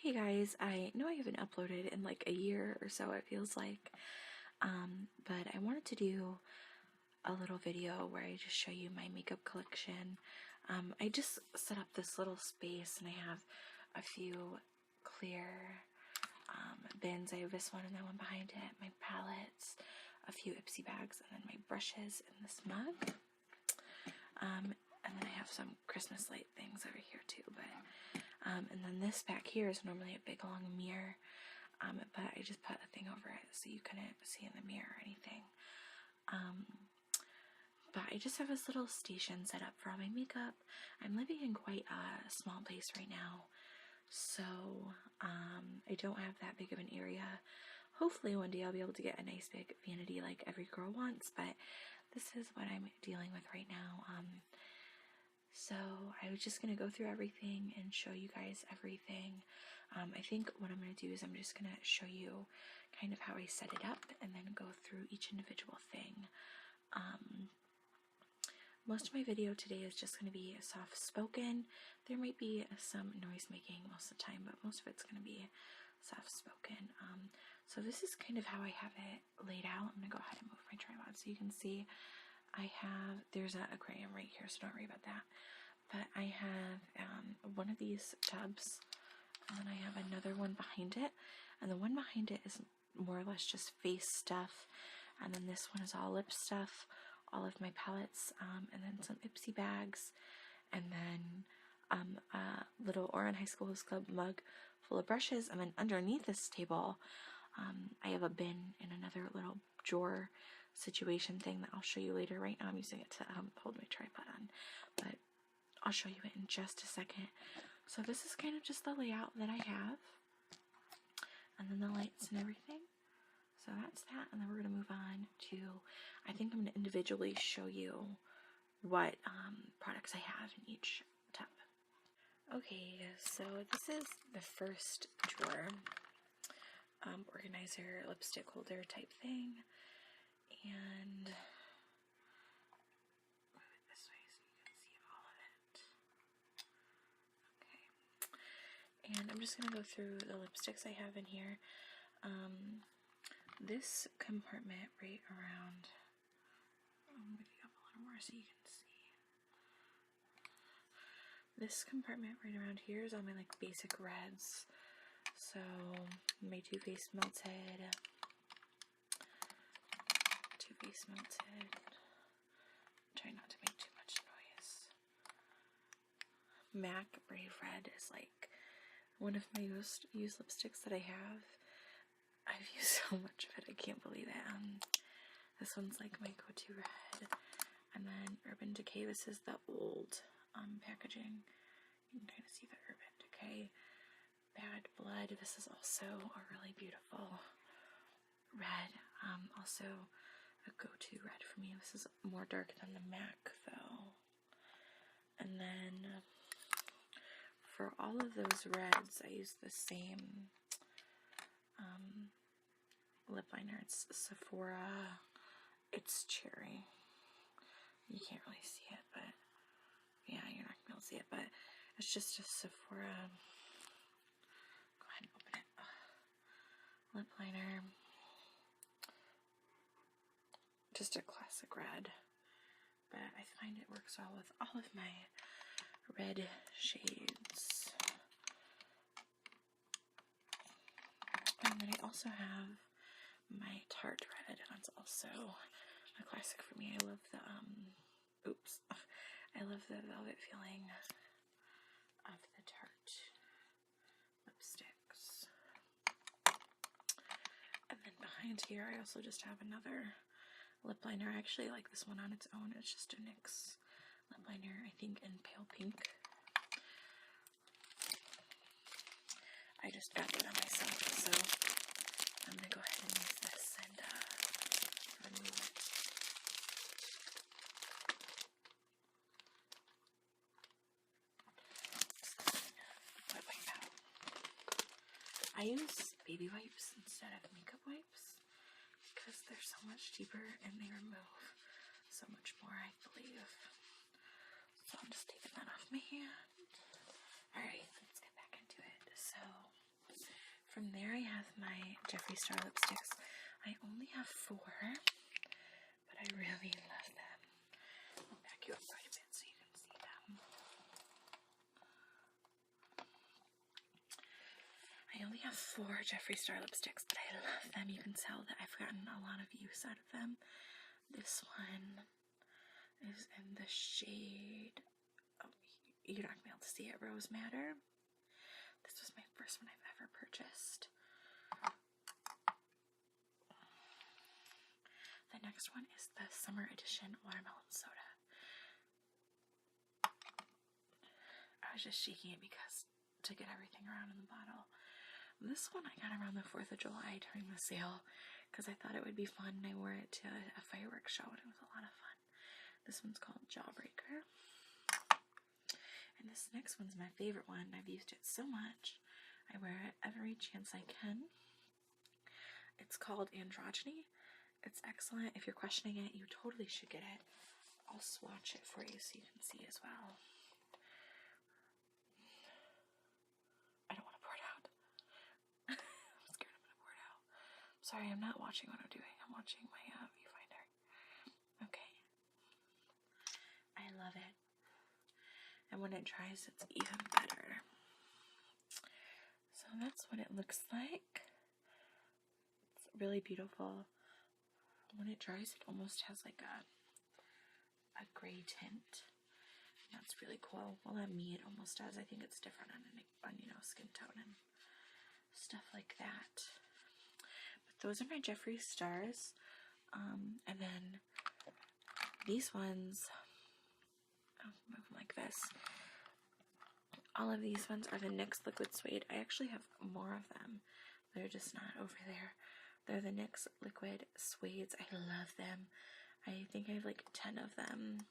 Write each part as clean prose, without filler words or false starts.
Hey guys, I know I haven't uploaded in like a year or so, it feels like, but I wanted to do a little video where I just show you my makeup collection. I just set up this little space and I have a few clear bins. I have this one and that one behind it, my palettes, a few Ipsy bags, and then my brushes in this mug. And then I have some Christmas light things over here too, but and then this back here is normally a big long mirror, but I just put a thing over it so you couldn't see in the mirror or anything. But I just have this little station set up for all my makeup. I'm living in quite a small place right now, so I don't have that big of an area. Hopefully one day I'll be able to get a nice big vanity like every girl wants, but this is what I'm dealing with right now. So I was just going to go through everything and show you guys everything. I think what I'm going to do is I'm just going to show you kind of how I set it up and then go through each individual thing. Most of my video today is just going to be soft spoken. There might be some noise making most of the time, but most of it's going to be soft spoken. So this is kind of how I have it laid out. I'm going to go ahead and move my tripod so you can see. There's an aquarium right here, so don't worry about that. But I have one of these tubs, and then I have another one behind it. And the one behind it is more or less just face stuff. And then this one is all lip stuff, all of my palettes, and then some Ipsy bags. And then a little Oran High School Host Club mug full of brushes. And then underneath this table, I have a bin and another little drawer situation thing that I'll show you later. Right now I'm using it to hold my tripod on, but I'll show you it in just a second. So this is kind of just the layout that I have, and then the lights and everything. So that's that, and then we're going to move on to, I think I'm going to individually show you what products I have in each tub. Okay, so this is the first drawer. Organizer, lipstick holder type thing, and move it this way so you can see all of it. Okay, and I'm just going to go through the lipsticks I have in here. This compartment right around, I'm moving up a little more so you can see. This compartment right around here is all my like basic reds. So my Too Faced Melted, try not to make too much noise. MAC Brave Red is like one of my most used lipsticks that I have. I've used so much of it, I can't believe it. This one's like my go-to red. And then Urban Decay, this is the old packaging. You can kind of see the Urban Decay. Bad Blood, this is also a really beautiful red. Also a go-to red for me. This is more dark than the MAC though. And then for all of those reds, I use the same lip liner. It's Sephora. It's Cherry. You can't really see it, but yeah, you're not gonna be able to see it, but it's just a Sephora. Go ahead and open it. Lip liner. Just a classic red, but I find it works well with all of my red shades. And then I also have my Tarte Red, and that's also a classic for me. I love the I love the velvet feeling of the Tarte lipsticks. And then behind here I also just have another lip liner. I actually like this one on its own. It's just a NYX lip liner, I think in pale pink. I just got it on myself, so I'm gonna go ahead and use this and remove it. Wet wipe out. I use baby wipes instead of makeup wipes because they're so much cheaper and they remove so much more, I believe. So I'm just taking that off my hand. Alright, let's get back into it. So from there I have my Jeffree Star lipsticks. I only have 4, but I really love them. I'll back you up quite a bit so you can see them. I only have 4 Jeffree Star lipsticks, but I love them. You can tell that I've gotten a lot of use out of them. This one is in the shade, oh, you're not going to be able to see it, Rose Madder. This was my first one I've ever purchased. The next one is the Summer Edition Watermelon Soda. I was just shaking it because to get everything around in the bottle. This one I got around the 4th of July during the sale because I thought it would be fun, and I wore it to a fireworks show and it was a lot of fun. This one's called Jawbreaker. And this next one's my favorite one. I've used it so much. I wear it every chance I can. It's called Androgyny. It's excellent. If you're questioning it, you totally should get it. I'll swatch it for you so you can see as well. I don't want to pour it out. I'm scared I'm going to pour it out. Sorry, I'm not watching what I'm doing. I'm watching my viewfinder. Okay. I love it. And when it dries, it's even better. So that's what it looks like. It's really beautiful. When it dries, it almost has like a gray tint. That's really cool. Well, on me, it almost does. I think it's different on skin tone and stuff like that. But those are my Jeffree Stars. And then these ones, I'll move them like this. All of these ones are the NYX Liquid Suede. I actually have more of them. They're just not over there. They're the NYX Liquid Suedes. I love them. I think I have like 10 of them.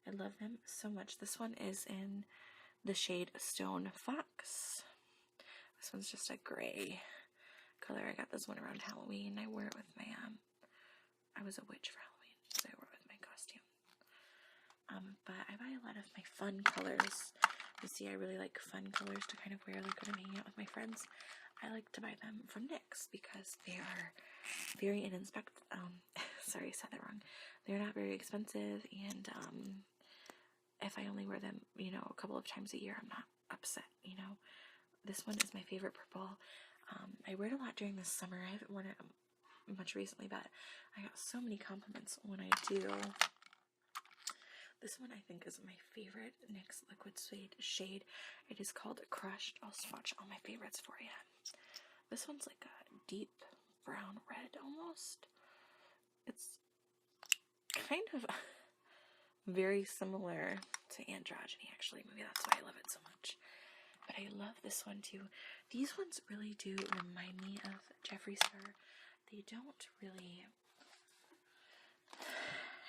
I love them so much. This one is in the shade Stone Fox. This one's just a gray color. I got this one around Halloween. I wear it with my, I was a witch for Halloween, so I wore it with my costume. But I buy a lot of my fun colors. You see, I really like fun colors to kind of wear like when I'm hanging out with my friends. I like to buy them from NYX because they are very inexpensive. Sorry, I said that wrong. They're not very expensive, and if I only wear them, a couple of times a year, I'm not upset. This one is my favorite purple. I wear it a lot during the summer. I haven't worn it much recently, but I got so many compliments when I do. This one I think is my favorite NYX Liquid Suede shade. It is called Crushed. I'll swatch all my favorites for you. This one's like a deep brown red almost. It's kind of very similar to Androgyny, actually. Maybe that's why I love it so much. But I love this one too. These ones really do remind me of Jeffree Star. They don't really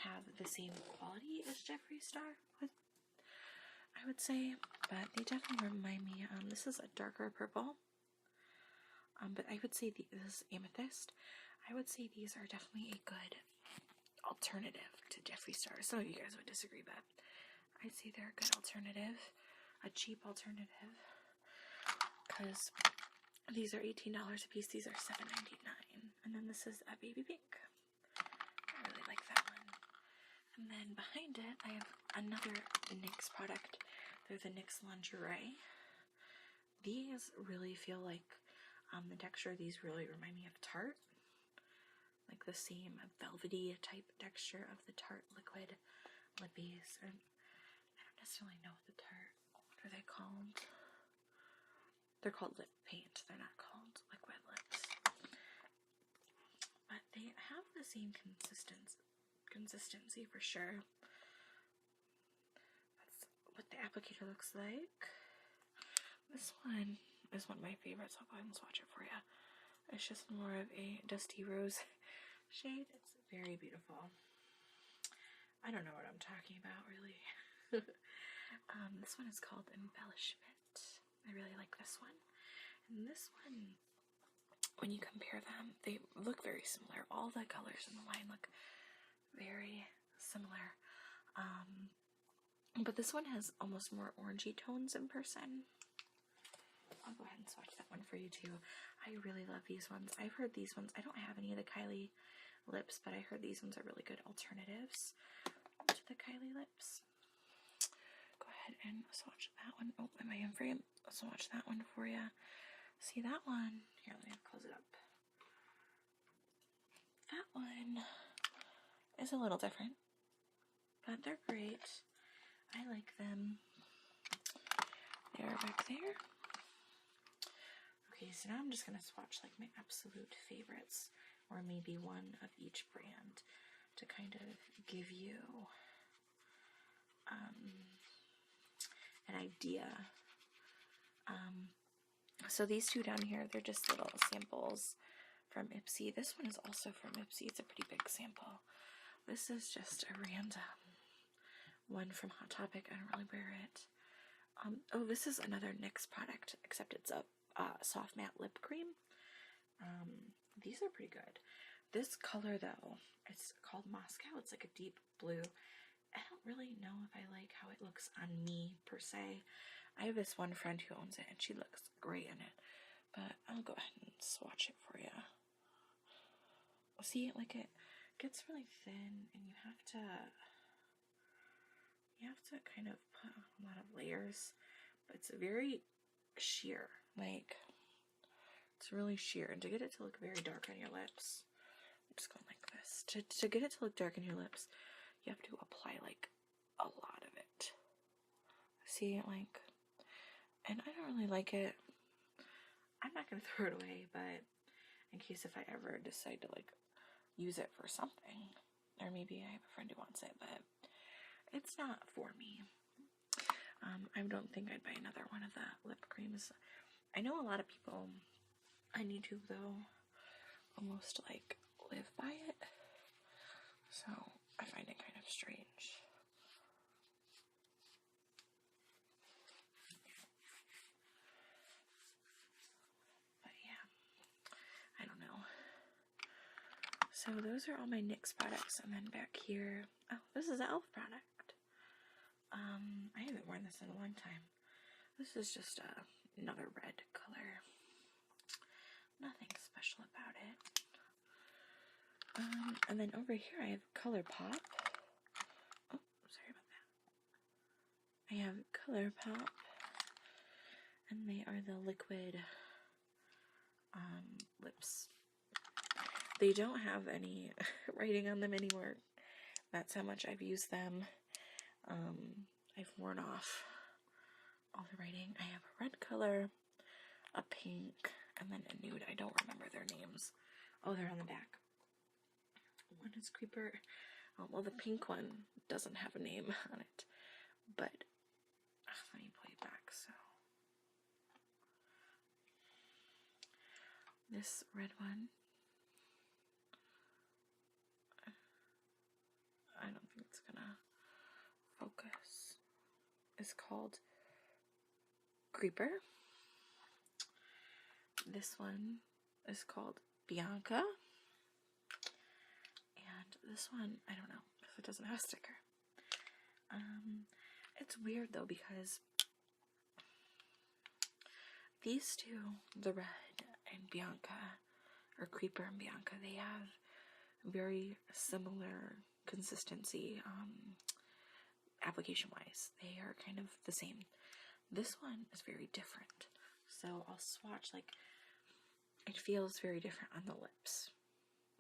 have the same quality as Jeffree Star, I would say, but they definitely remind me. This is a darker purple, but I would say this is amethyst. I would say these are definitely a good alternative to Jeffree Star. Some of you guys would disagree, but I'd say they're a good alternative, a cheap alternative, because these are $18 a piece. These are $7.99, and then this is a baby pink. I really like that one. And then behind it, I have another NYX product. They're the NYX Lingerie. These really feel like, the texture of these really remind me of Tarte. Like the same velvety type texture of the Tarte liquid lippies. I don't necessarily know what the Tarte, what are they called? They're called lip paint. They're not called liquid lips. But they have the same consistency for sure. That's what the applicator looks like. This one is one of my favorites. I'll go ahead and swatch it for you. It's just more of a dusty rose shade. It's very beautiful. I don't know what I'm talking about, really. This one is called Embellishment. I really like this one. And this one, when you compare them, they look very similar. All the colors in the line look very similar. But this one has almost more orangey tones in person. I'll go ahead and swatch that one for you too. I really love these ones. I've heard these ones. I don't have any of the Kylie lips, but I heard these ones are really good alternatives to the Kylie lips. Go ahead and swatch that one. Oh, am I in frame? I'll swatch that one for you. See that one? Here, let me close it up. That one is a little different, but they're great. I like them. They're back there. Okay, so now I'm just going to swatch like my absolute favorites, or maybe one of each brand, to kind of give you an idea. So these two down here, they're just little samples from Ipsy. This one is also from Ipsy. It's a pretty big sample. This is just a random one from Hot Topic. I don't really wear it. Oh, this is another NYX product, except it's a soft matte lip cream. These are pretty good. This color, though, it's called Moscow. It's like a deep blue. I don't really know if I like how it looks on me, per se. I have this one friend who owns it, and she looks great in it. But I'll go ahead and swatch it for you. See, like it gets really thin, and you have to kind of put a lot of layers. But it's very sheer. Like, it's really sheer. And to get it to look very dark on your lips, I'm just going like this. To get it to look dark on your lips, you have to apply like a lot of it. See, like, and I don't really like it. I'm not going to throw it away, but in case if I ever decide to like use it for something, or maybe I have a friend who wants it, but it's not for me. I don't think I'd buy another one of the lip creams. I know a lot of people on YouTube, though, almost like live by it, so I find it kind of strange. But yeah, I don't know. So those are all my NYX products, and then back here, oh, this is an e.l.f. product. I haven't worn this in a long time. This is just another red color. Nothing special about it. And then over here I have ColourPop. Oh, sorry about that. I have ColourPop, and they are the liquid lips. They don't have any writing on them anymore. That's how much I've used them. I've worn off all the writing. I have a red color, a pink, and then a nude. I don't remember their names. Oh, they're on the back. One is Creeper. Well, the pink one doesn't have a name on it, but let me play it back. So this red one, I don't think it's gonna focus, is called Creeper. This one is called Bianca. And this one, I don't know, because it doesn't have a sticker. It's weird though, because these two, the red and Bianca, or Creeper and Bianca, they have very similar consistency, application-wise. They are kind of the same. This one is very different. So I'll swatch, like, it feels very different on the lips.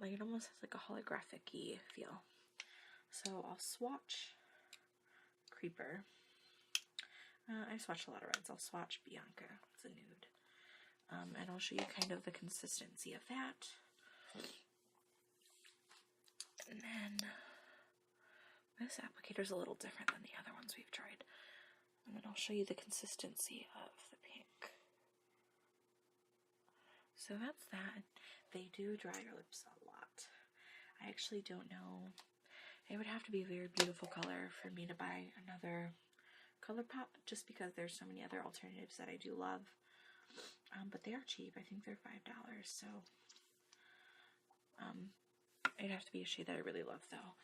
Like, it almost has like a holographic-y feel. So I'll swatch Creeper. I swatched a lot of reds. I'll swatch Bianca. It's a nude. And I'll show you kind of the consistency of that. And then this applicator is a little different than the other ones we've tried. And then I'll show you the consistency of the pink. So that's that. They do dry your lips a lot. I actually don't know. It would have to be a very beautiful color for me to buy another ColourPop, just because there's so many other alternatives that I do love. But they are cheap. I think they're $5. So it'd have to be a shade that I really love, though,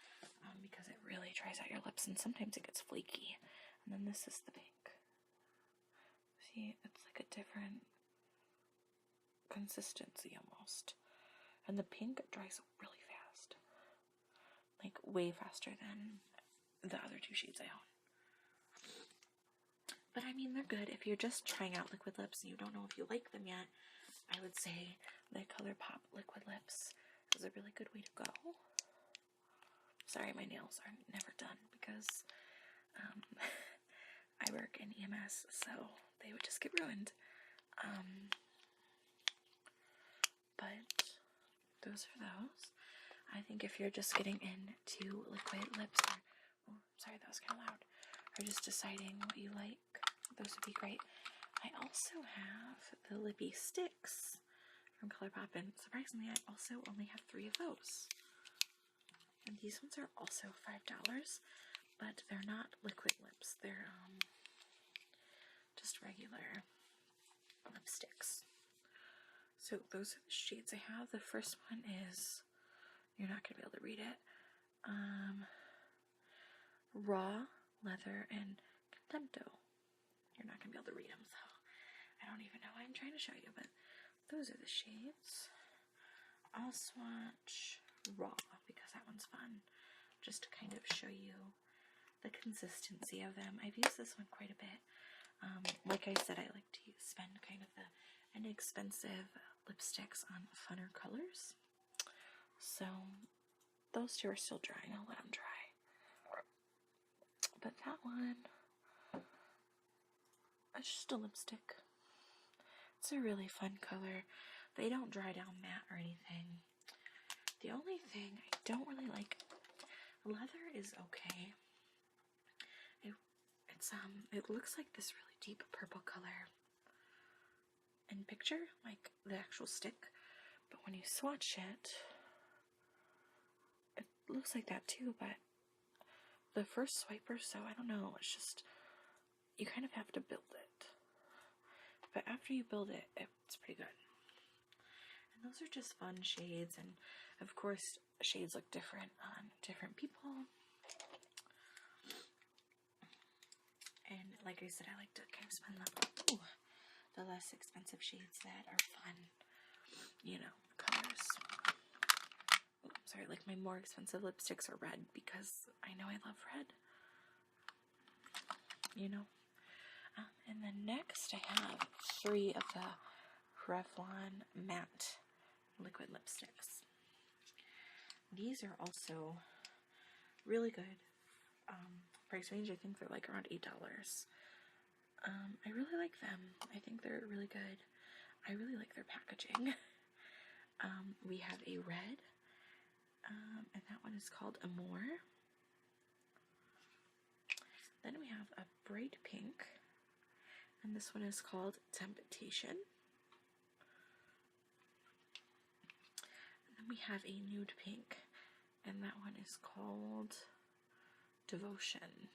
because it really dries out your lips, and sometimes it gets flaky. And then this is the pink. See, it's like a different consistency almost. And the pink dries really fast. Like way faster than the other two shades I own. But I mean, they're good. If you're just trying out liquid lips and you don't know if you like them yet, I would say the ColourPop liquid lips is a really good way to go. Sorry, my nails are never done because I work in EMS, so they would just get ruined. But those are those. I think if you're just getting into liquid lips, or, oh, sorry, that was kind of loud, or just deciding what you like, those would be great. I also have the lippy sticks from ColourPop, and surprisingly, I also only have 3 of those. And these ones are also $5, but they're not liquid lips. They're just regular lipsticks. So those are the shades I have. The first one is, you're not going to be able to read it, Raw, Leather, and Contento. You're not going to be able to read them, so I don't even know why I'm trying to show you, but those are the shades. I'll swatch Raw because that one's fun, just to kind of show you the consistency of them. I've used this one quite a bit. Like I said, I like to spend kind of the inexpensive lipsticks on funner colors. So those two are still drying. I'll let them dry. But that one, it's just a lipstick. It's a really fun color. They don't dry down matte or anything. The only thing I don't really like, leather is okay. It looks like this really deep purple color in picture, like the actual stick, but when you swatch it, it looks like that too, but the first swipe or so, I don't know, it's just, you kind of have to build it. But after you build it, it's pretty good. And those are just fun shades, and of course, shades look different on different people. And like I said, I like to kind of spend the less expensive shades that are fun, you know, colors. Oh, sorry, like my more expensive lipsticks are red because I know I love red, you know. And then next I have 3 of the Revlon matte liquid lipsticks. These are also really good. Price range, I think they're like around $8. I really like them. I think they're really good. I really like their packaging. We have a red, and that one is called Amour. Then we have a bright pink, and this one is called Temptation. And then we have a nude pink, and that one is called Devotion.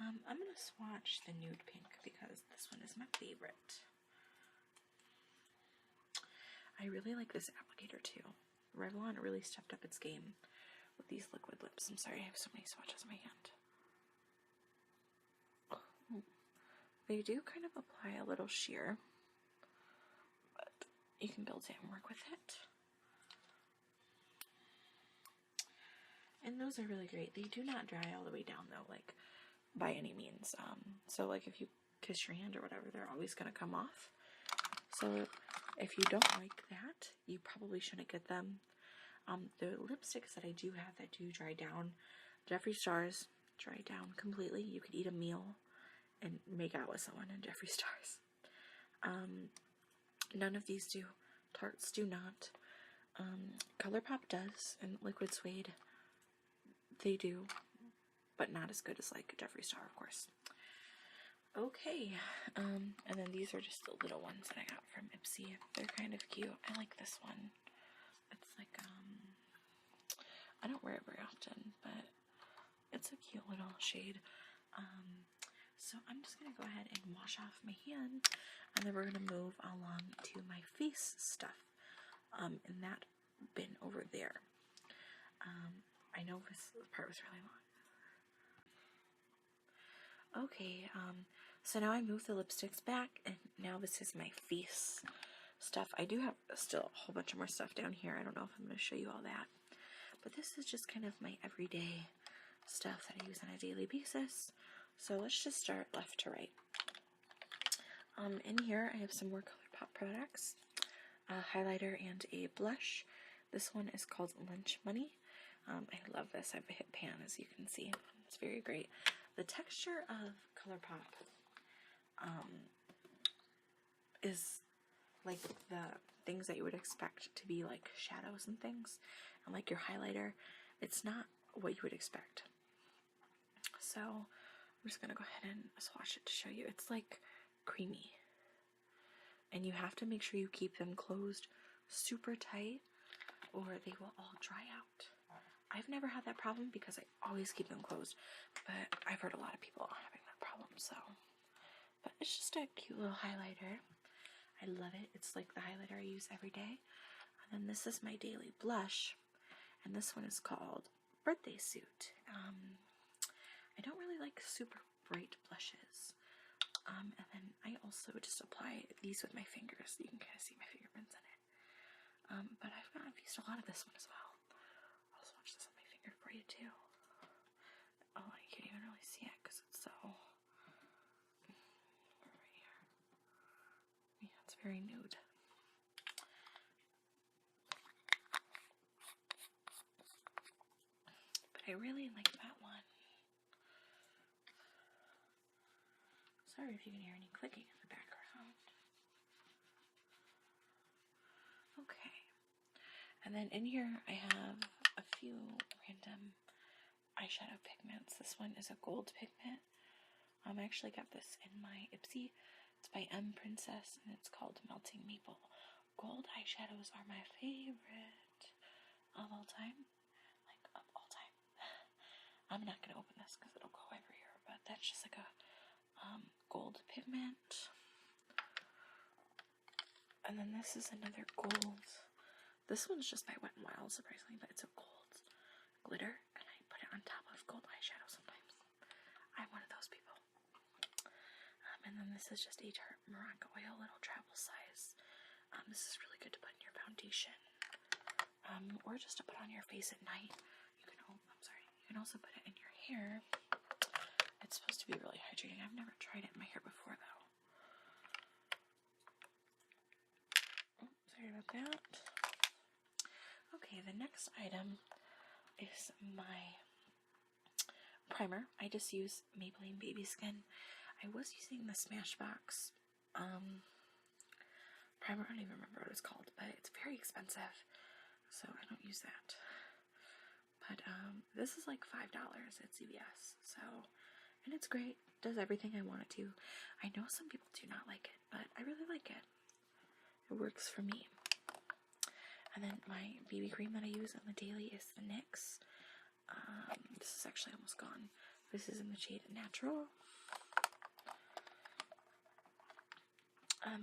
I'm going to swatch the nude pink because this one is my favorite. I really like this applicator too. Revlon really stepped up its game with these liquid lips. I'm sorry, I have so many swatches in my hand. They do kind of apply a little sheer, but you can build it and work with it. And those are really great. They do not dry all the way down though, like by any means. So like if you kiss your hand or whatever, they're always going to come off. So if you don't like that, you probably shouldn't get them. The lipsticks that I do have that do dry down, Jeffree Stars dry down completely. You could eat a meal and make out with someone in Jeffree Stars. None of these do. Tarts do not. ColourPop does, and Liquid Suede, they do, but not as good as like Jeffree Star, of course. Okay, and then these are just the little ones that I got from Ipsy. They're kind of cute. I like this one. It's like, I don't wear it very often, but it's a cute little shade. So I'm just going to go ahead and wash off my hand, and then we're going to move along to my face stuff, in that bin over there. I know this part was really long. Okay, so now I moved the lipsticks back, and now this is my face stuff. I do have still a whole bunch of more stuff down here. I don't know if I'm going to show you all that. But this is just kind of my everyday stuff that I use on a daily basis. So let's just start left to right. In here I have some more ColourPop products, a highlighter and a blush. This one is called Lunch Money. I love this. I have a hit pan, as you can see. It's very great. The texture of ColourPop is like the things that you would expect to be like shadows and things, and like your highlighter. It's not what you would expect. So I'm just gonna go ahead and swatch it to show you. It's like creamy, and you have to make sure you keep them closed super tight or they will all dry out. I've never had that problem because I always keep them closed, but I've heard a lot of people having that problem. So, but it's just a cute little highlighter. I love it. It's like the highlighter I use every day. And then this is my daily blush, and this one is called Birthday Suit. I don't really like super bright blushes. And then I also just apply these with my fingers so you can kind of see my fingerprints in it. But I've used a lot of this one as well. I'll swatch this on my finger for you too. Oh, I can't even really see it because it's so right here. Yeah, it's very nude. But I really like that one. Sorry if you can hear any clicking in the background. Okay. And then in here I have a few random eyeshadow pigments. This one is a gold pigment. I actually got this in my Ipsy. It's by M Princess and it's called Melting Maple. Gold eyeshadows are my favorite of all time. Like, of all time. I'm not going to open this because it'll go everywhere, but that's just like a gold pigment. And then this is another gold. This one's just by Wet n Wild, surprisingly, but it's a gold glitter, and I put it on top of gold eyeshadow sometimes. I'm one of those people. And then this is just a Tarte Morocco Oil little travel size. This is really good to put in your foundation, or just to put on your face at night. You can also put it in your hair. It's supposed to be really hydrating. I've never tried it in my hair before, though. Oh, sorry about that. Okay, the next item is my primer. I just use Maybelline Baby Skin. I was using the Smashbox primer. I don't even remember what it's called, but it's very expensive, so I don't use that. But this is like $5 at CVS, so, and it's great. It does everything I want it to. I know some people do not like it, but I really like it. It works for me. And then my BB cream that I use on the daily is the NYX. This is actually almost gone. This is in the shade Natural.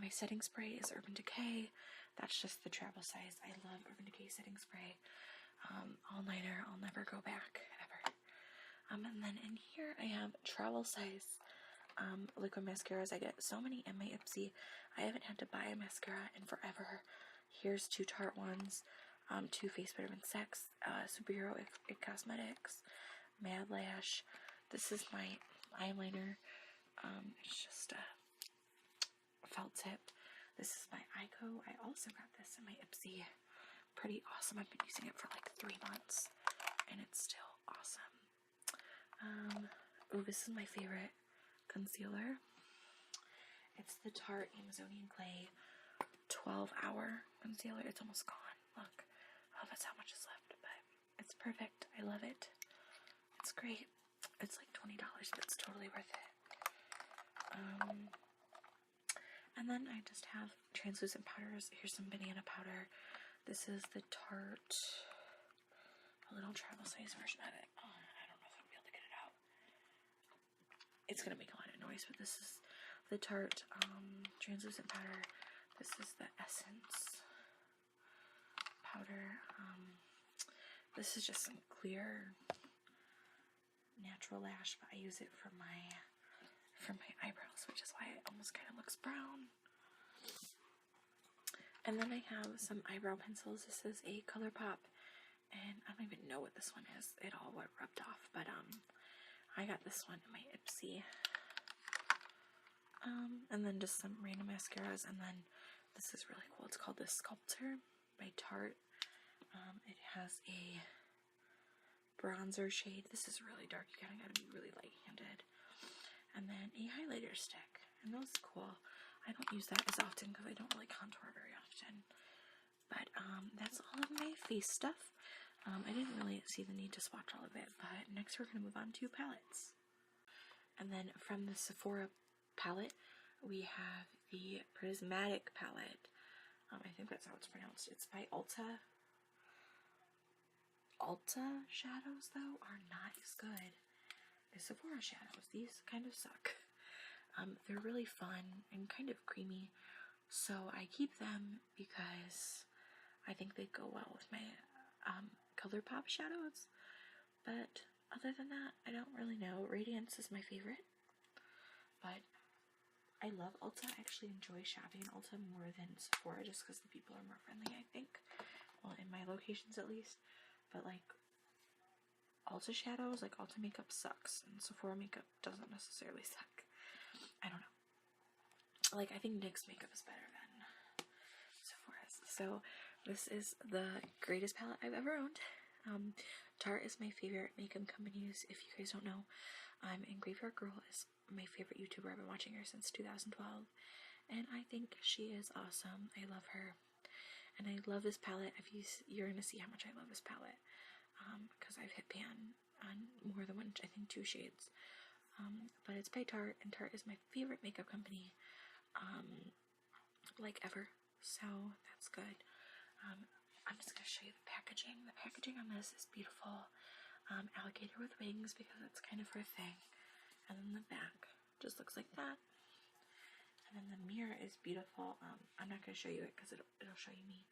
My setting spray is Urban Decay. That's just the travel size. I love Urban Decay setting spray. All-nighter. I'll never go back, ever. And then in here I have travel size liquid mascaras. I get so many in my Ipsy. I haven't had to buy a mascara in forever. Here's 2 Tarte ones, 2 Face Vitamin Sex, Superhero It Cosmetics, Mad Lash. This is my eyeliner. It's just a felt tip. This is my Ico. I also got this in my Ipsy. Pretty awesome. I've been using it for like 3 months, and it's still awesome. Oh, this is my favorite concealer. It's the Tarte Amazonian Clay 12-hour concealer. It's almost gone. Look. Oh, that's how much is left, but it's perfect. I love it. It's great. It's like $20, but it's totally worth it. And then I just have translucent powders. Here's some banana powder. This is the Tarte, a little travel size version of it. Oh, I don't know if I'll be able to get it out. It's gonna make a lot of noise, but this is the Tarte translucent powder. This is the Essence powder. This is just some clear natural lash, but I use it for my eyebrows, which is why it almost kind of looks brown. And then I have some eyebrow pencils. This is a ColourPop, and I don't even know what this one is. It all rubbed off, but I got this one in my Ipsy. And then just some random mascaras, and then this is really cool. It's called the Sculptor by Tarte. It has a bronzer shade. This is really dark. You kind of got to be really light-handed. And then a highlighter stick, and those are cool. I don't use that as often because I don't really contour very often. But that's all of my face stuff. I didn't really see the need to swatch all of it, but next we're going to move on to palettes. And then from the Sephora palette, we have the Prismatic palette. I think that's how it's pronounced. It's by Ulta. Ulta shadows, though, are not as good as Sephora shadows. These kind of suck. They're really fun and kind of creamy, so I keep them because I think they go well with my ColourPop shadows. But other than that, I don't really know. Radiance is my favorite, but I love Ulta. I actually enjoy shopping in Ulta more than Sephora just because the people are more friendly, I think. Well, in my locations at least. But like Ulta shadows, like Ulta makeup sucks, and Sephora makeup doesn't necessarily suck. I don't know. Like, I think NYX makeup is better than Sephora's. So this is the greatest palette I've ever owned. Tarte is my favorite makeup company. If you guys don't know, and Graveyard Girl is my favorite YouTuber. I've been watching her since 2012, and I think she is awesome. I love her, and I love this palette. You're gonna see how much I love this palette, because I've hit pan on more than one, I think 2 shades. But it's by Tarte, and Tarte is my favorite makeup company, like ever. So that's good. I'm just gonna show you the packaging. The packaging on this is beautiful. Alligator with wings, because that's kind of her thing. And then the back just looks like that. And then the mirror is beautiful. I'm not gonna show you it because it'll show you me.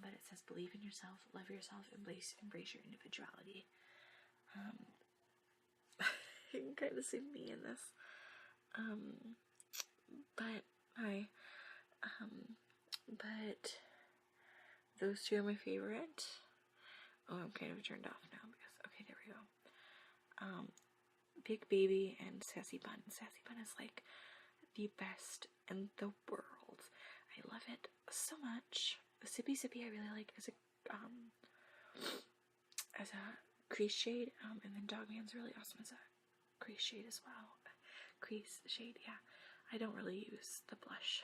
But it says, "Believe in yourself, love yourself, embrace your individuality." You can kind of see me in this. But those two are my favorite. Oh, I'm kind of turned off now because, okay, there we go. Big Baby and Sassy Bun. Sassy Bun is like the best in the world. I love it so much. The Sippy Sippy I really like as a crease shade, and then Dogman's really awesome as a crease shade as well. Crease shade, yeah. I don't really use the blush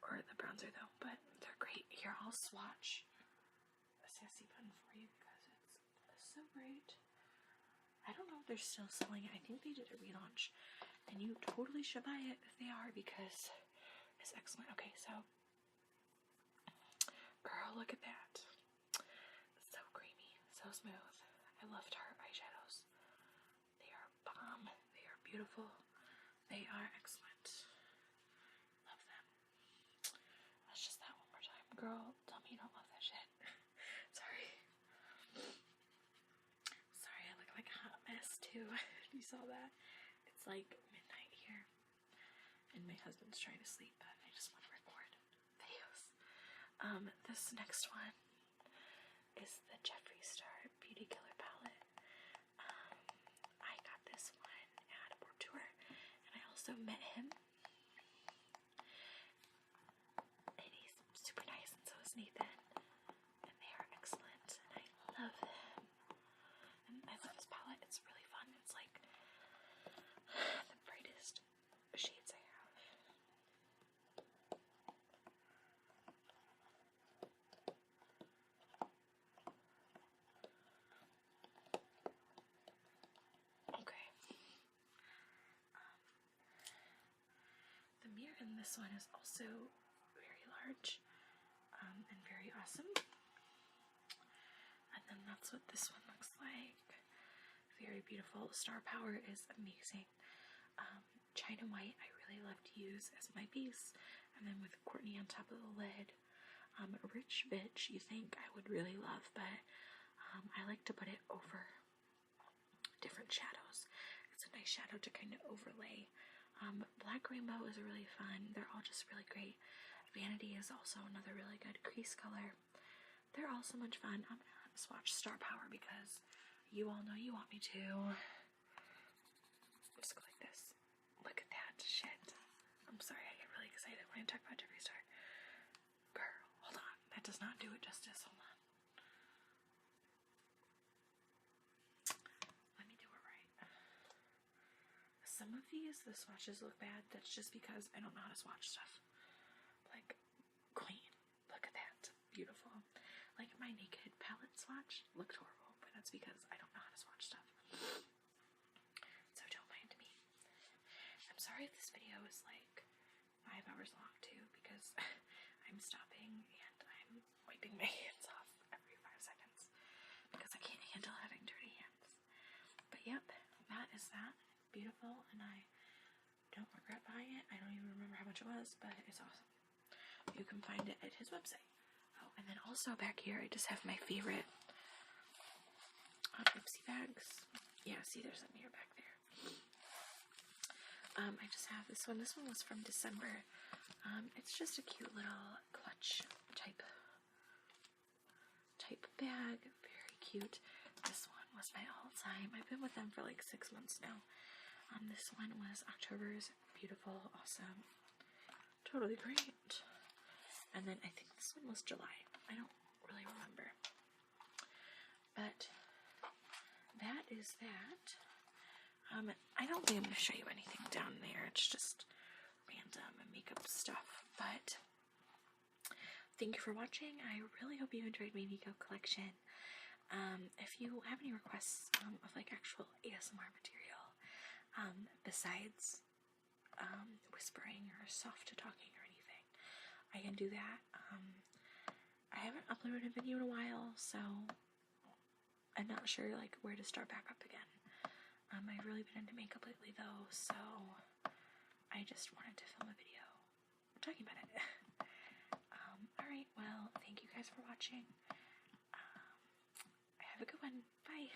or the bronzer though, but they're great. Here, I'll swatch a Sassy Bun for you because it's so great. I don't know if they're still selling it. I think they did a relaunch, and you totally should buy it if they are because it's excellent. Okay, so girl, look at that. It's so creamy, so smooth. I love Tarte eyeshadows. They are bomb. They are beautiful. They are excellent. Love them. Let's just that one more time. Girl, tell me you don't love that shit. Sorry. Sorry, I look like a hot mess too. You saw that? It's like midnight here. And my husband's trying to sleep, but I just want to record videos. This next one is the Jeffree Star Beauty Killer palette. I got this one at a Warped Tour, and I also met him. And he's super nice, and so is Nathan. And they are excellent, and I love them. And I love this palette. It's really fun. It's like the brightest shades I have. Okay. The mirror in this one is also very large, and very awesome. And then that's what this one looks like. Very beautiful. Star Power is amazing. China White I really love to use as my base, and then with Courtney on top of the lid. Rich Bitch you think I would really love, but I like to put it over different shadows. It's a nice shadow to kind of overlay. Black Rainbow is really fun. They're all just really great. Vanity is also another really good crease color. They're all so much fun. I'm gonna swatch Star Power because you all know you want me to. Just go like this. Look at that shit. I'm sorry, I get really excited when I talk about Jeffree Star. Girl, hold on. That does not do it justice. Hold on. Let me do it right. Some of these, the swatches look bad. That's just because I don't know how to swatch stuff. Like, queen. Look at that. Beautiful. Like, my Naked palette swatch looked horrible, but that's because I don't know how to swatch stuff. So don't mind me. I'm sorry if this video is like 5 hours long too, because I'm stopping and I'm wiping my hands off every 5 seconds because I can't handle having dirty hands. But yep, that is that. Beautiful, and I don't regret buying it. I don't even remember how much it was, but it's awesome. You can find it at his website. Oh, and then also back here, I just have my favorite Ipsy bags. Yeah, see, there's a mirror back there. I just have this one. This one was from December. It's just a cute little clutch type bag. Very cute. This one was my all-time. I've been with them for like 6 months now. This one was October's. Beautiful, awesome, totally great. And then I think this one was July. I don't really remember. But that is that. I don't think I'm going to show you anything down there. It's just random and makeup stuff. But thank you for watching. I really hope you enjoyed my makeup collection. If you have any requests of like actual ASMR material, besides whispering or soft talking or anything, I can do that. I haven't uploaded a video in a while, so I'm not sure like where to start back up again. I've really been into makeup lately though, so I just wanted to film a video talking about it. Alright, well, thank you guys for watching. Have a good one. Bye.